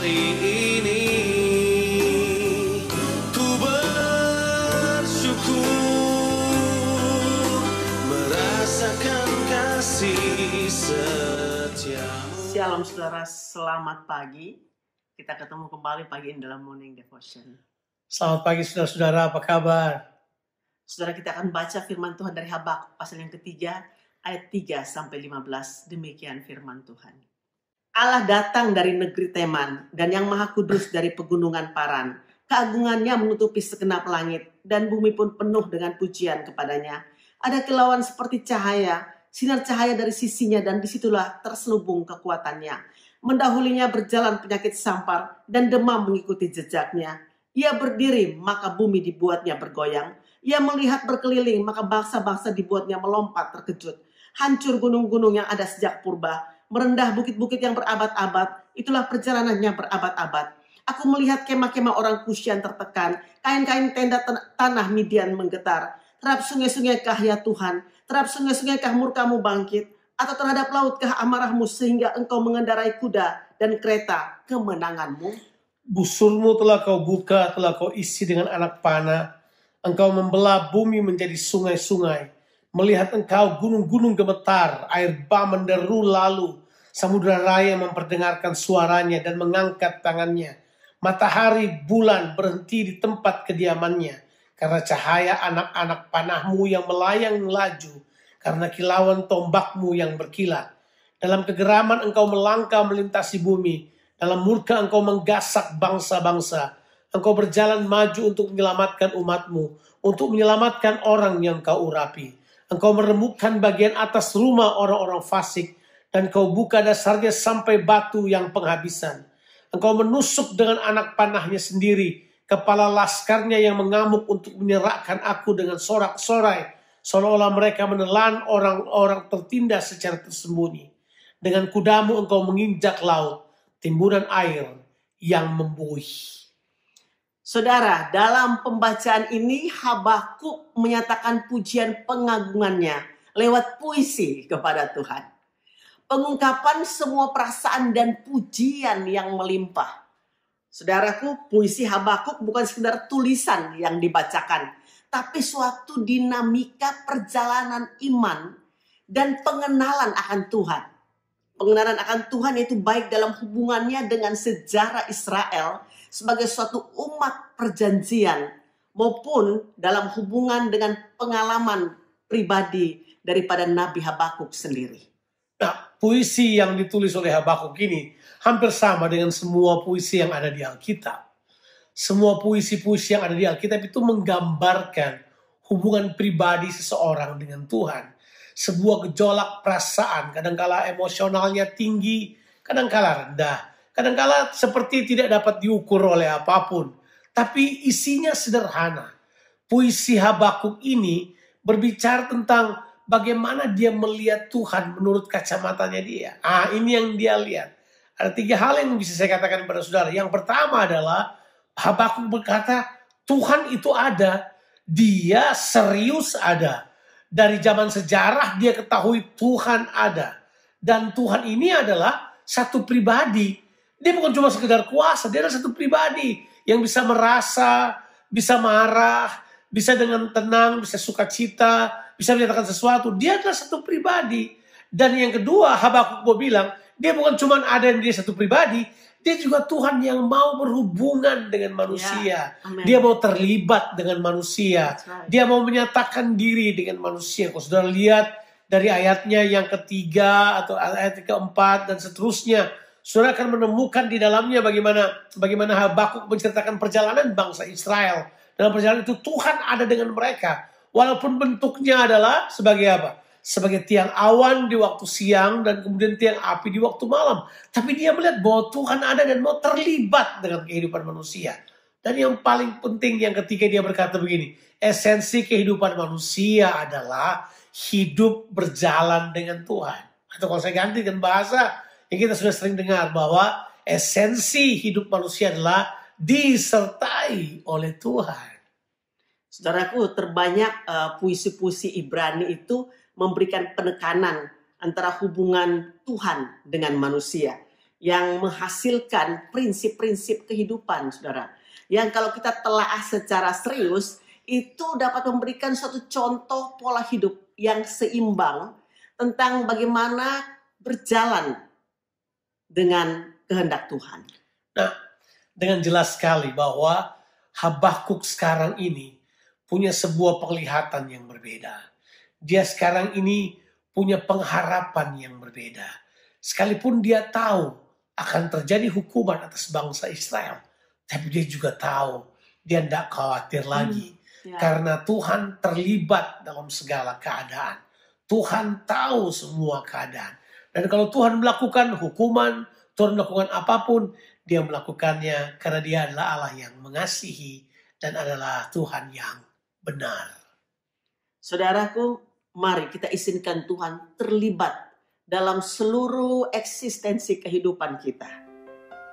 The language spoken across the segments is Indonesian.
hari ini. Ku bersyukur merasakan kasih setiamu. Shalom saudara, selamat pagi. Kita ketemu kembali pagi ini dalam Morning Devotion. Selamat pagi saudara-saudara, apa kabar? Saudara, kita akan baca firman Tuhan dari Habakuk pasal yang ketiga, ayat 3-15. Demikian firman Tuhan. Allah datang dari negeri Teman, dan yang maha kudus dari pegunungan Paran. Keagungannya menutupi segenap langit, dan bumi pun penuh dengan pujian kepadanya. Ada kilauan seperti cahaya, sinar cahaya dari sisinya, dan disitulah terselubung kekuatannya. Mendahulinya berjalan penyakit sampar, dan demam mengikuti jejaknya. Ia berdiri, maka bumi dibuatnya bergoyang. Ia melihat berkeliling, maka bangsa-bangsa dibuatnya melompat terkejut. Hancur gunung-gunung yang ada sejak purba, merendah bukit-bukit yang berabad-abad, itulah perjalanannya berabad-abad. Aku melihat kemah-kemah orang Kusyan tertekan, kain-kain tenda tanah Midian menggetar. Terhadap sungai-sungaikah ya Tuhan, terhadap sungai-sungaikah murkamu bangkit, atau terhadap lautkah amarahmu sehingga engkau mengendarai kuda dan kereta kemenanganmu? Busurmu telah kau buka, telah kau isi dengan anak panah. Engkau membelah bumi menjadi sungai-sungai. Melihat engkau gunung-gunung gemetar, air bah menderu lalu. Samudra raya memperdengarkan suaranya dan mengangkat tangannya. Matahari, bulan berhenti di tempat kediamannya. Karena cahaya anak-anak panahmu yang melayang laju. Karena kilauan tombakmu yang berkilat. Dalam kegeraman engkau melangkah melintasi bumi. Dalam murka engkau menggasak bangsa-bangsa. Engkau berjalan maju untuk menyelamatkan umatmu. Untuk menyelamatkan orang yang kau urapi. Engkau meremukkan bagian atas rumah orang-orang fasik. Dan kau buka dasarnya sampai batu yang penghabisan. Engkau menusuk dengan anak panahnya sendiri. Kepala laskarnya yang mengamuk untuk menyerahkan aku dengan sorak-sorai. Seolah-olah mereka menelan orang-orang tertindas secara tersembunyi. Dengan kudamu engkau menginjak laut. Timbunan air yang membuih. Saudara, dalam pembacaan ini Habakuk menyatakan pujian pengagungannya lewat puisi kepada Tuhan. Pengungkapan semua perasaan dan pujian yang melimpah. Saudaraku, puisi Habakuk bukan sekedar tulisan yang dibacakan, tapi suatu dinamika perjalanan iman dan pengenalan akan Tuhan. Pengenalan akan Tuhan itu baik dalam hubungannya dengan sejarah Israel sebagai suatu umat perjanjian maupun dalam hubungan dengan pengalaman pribadi daripada Nabi Habakuk sendiri. Nah, puisi yang ditulis oleh Habakuk ini hampir sama dengan semua puisi yang ada di Alkitab. Semua puisi-puisi yang ada di Alkitab itu menggambarkan hubungan pribadi seseorang dengan Tuhan. Sebuah gejolak perasaan, kadangkala emosionalnya tinggi, kadangkala rendah. Kadangkala seperti tidak dapat diukur oleh apapun. Tapi isinya sederhana. Puisi Habakuk ini berbicara tentang bagaimana dia melihat Tuhan menurut kacamatanya dia. Ini yang dia lihat. Ada 3 hal yang bisa saya katakan kepada saudara. Yang pertama adalah Habakuk berkata, Tuhan itu ada. Dia serius ada. Dari zaman sejarah dia ketahui Tuhan ada. Dan Tuhan ini adalah satu pribadi. Dia bukan cuma sekedar kuasa, dia adalah satu pribadi yang bisa merasa, bisa marah, bisa dengan tenang, bisa sukacita, bisa menyatakan sesuatu. Dia adalah satu pribadi. Dan yang kedua, Habakuk mau bilang, dia bukan cuma ada yang dia satu pribadi, dia juga Tuhan yang mau berhubungan dengan manusia. Dia mau terlibat dengan manusia. Right. Dia mau menyatakan diri dengan manusia. Kalau saudara lihat dari ayatnya yang ketiga atau ayat keempat dan seterusnya, saudara akan menemukan di dalamnya bagaimana Habakuk menceritakan perjalanan bangsa Israel. Dalam perjalanan itu Tuhan ada dengan mereka. Walaupun bentuknya adalah sebagai apa? Sebagai tiang awan di waktu siang dan kemudian tiang api di waktu malam. Tapi dia melihat bahwa Tuhan ada dan mau terlibat dengan kehidupan manusia. Dan yang paling penting yang ketiga dia berkata begini. Esensi kehidupan manusia adalah hidup berjalan dengan Tuhan. Atau kalau saya ganti dengan bahasa yang kita sudah sering dengar bahwa esensi hidup manusia adalah disertai oleh Tuhan. Saudaraku, terbanyak puisi-puisi Ibrani itu memberikan penekanan antara hubungan Tuhan dengan manusia. yang menghasilkan prinsip-prinsip kehidupan, saudara. Yang kalau kita telaah secara serius, itu dapat memberikan suatu contoh pola hidup yang seimbang tentang bagaimana berjalan dengan kehendak Tuhan. Nah, dengan jelas sekali bahwa Habakuk sekarang ini punya sebuah penglihatan yang berbeda. Dia sekarang ini punya pengharapan yang berbeda. Sekalipun dia tahu akan terjadi hukuman atas bangsa Israel, tapi dia juga tahu dia tidak khawatir lagi. Karena Tuhan terlibat dalam segala keadaan. Tuhan tahu semua keadaan. Dan kalau Tuhan melakukan hukuman, Tuhan melakukan apapun, dia melakukannya karena dia adalah Allah yang mengasihi dan adalah Tuhan yang benar. Saudaraku, mari kita izinkan Tuhan terlibat dalam seluruh eksistensi kehidupan kita.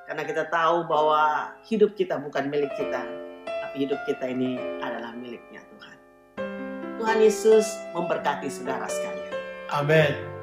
Karena kita tahu bahwa hidup kita bukan milik kita, tapi hidup kita ini adalah miliknya Tuhan. Tuhan Yesus memberkati saudara sekalian. Amin.